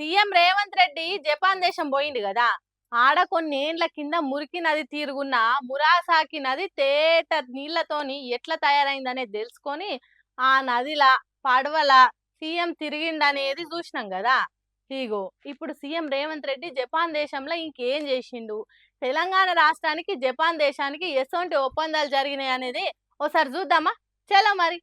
CM Revanth Reddy Japan దేశం పోయిండు కదా. ఆడ కొన్నేండ్ల కింద మురికి నది తీరుగున్న మురాసాకి నది తేట నీళ్లతోని ఎట్లా తయారైందనేది తెలుసుకొని ఆ నదిల పడవల సీఎం తిరిగిండనేది చూసినాం కదా. ఇగో ఇప్పుడు సీఎం రేవంత్ రెడ్డి జపాన్ దేశంలో ఇంకేం చేసిండు, తెలంగాణ రాష్ట్రానికి జపాన్ దేశానికి ఎటువంటి ఒప్పందాలు జరిగినాయి అనేది ఓసారి చూద్దామా. చలో మరి.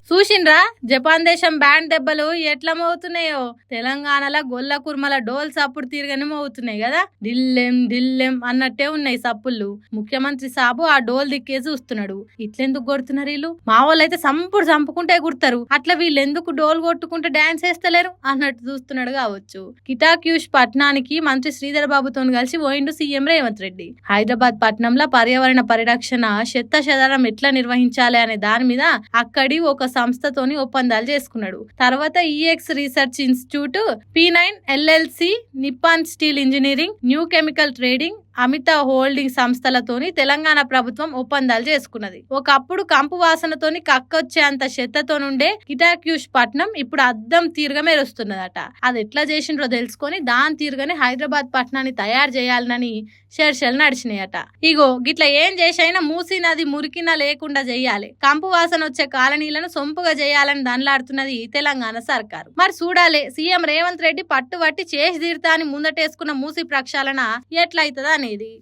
చూసిండ్రా జపాన్ దేశం బ్యాండ్ దెబ్బలు ఎట్లా మోగుతున్నాయో. తెలంగాణలో గొల్ల కుర్మల డోల్ సప్పుడు తీరుగానే మోగుతున్నాయి కదా. ఢిల్లెం ఢిల్లెం అన్నట్టే ఉన్నాయి సప్పుళ్ళు. ముఖ్యమంత్రి సాబు ఆ డోల్ దిక్కే చూస్తున్నాడు. ఇట్లెందుకు కొడుతున్నారు వీళ్ళు, మా వాళ్ళైతే సంపుడు చంపుకుంటే గుర్తారు, అట్లా వీళ్ళు ఎందుకు డోల్ కొట్టుకుంటే డాన్స్ వేస్తలేరు అన్నట్టు చూస్తున్నాడు కావచ్చు. కిటాక్యూష్ పట్నానికి మంత్రి శ్రీధర్ బాబుతో కలిసి పోయిండు సీఎం రేవంత్ రెడ్డి. హైదరాబాద్ పట్నంలో పర్యావరణ పరిరక్షణ శతశతరం ఎట్లా నిర్వహించాలి అనే దాని మీద అక్కడి ఒక సంస్థతోని ఒప్పందాలు చేసుకున్నాడు. తర్వాత EX research institute, P9 LLC, Nippon steel engineering, new chemical trading, అమితా హోల్డింగ్ సంస్థలతోని తెలంగాణ ప్రభుత్వం ఒప్పందాలు చేసుకున్నది. ఒకప్పుడు కంపు వాసనతోని కక్కొచ్చేంత చెత్తతోనుండే కిటాక్యూష్ పట్నం ఇప్పుడు అద్దం తీరుగా మెరుస్తున్నదట. అది ఎట్లా చేసిండ్రో తెలుసుకొని దాని తీరుగానే హైదరాబాద్ పట్నాన్ని తయారు చేయాలని చర్చలు నడిచినాయట. ఇగో గిట్లా ఏం చేసైనా మూసీ నది మురికినా లేకుండా చెయ్యాలి, కంపు వాసన వచ్చే కాలనీలను సొంపుగా చేయాలని దండలాడుతున్నది తెలంగాణ సర్కారు. మరి చూడాలి సీఎం రేవంత్ రెడ్డి పట్టుబట్టి చేసి తీరుతా అని ముందటేసుకున్న మూసీ ప్రక్షాళన ఎట్లయితదా అనేది.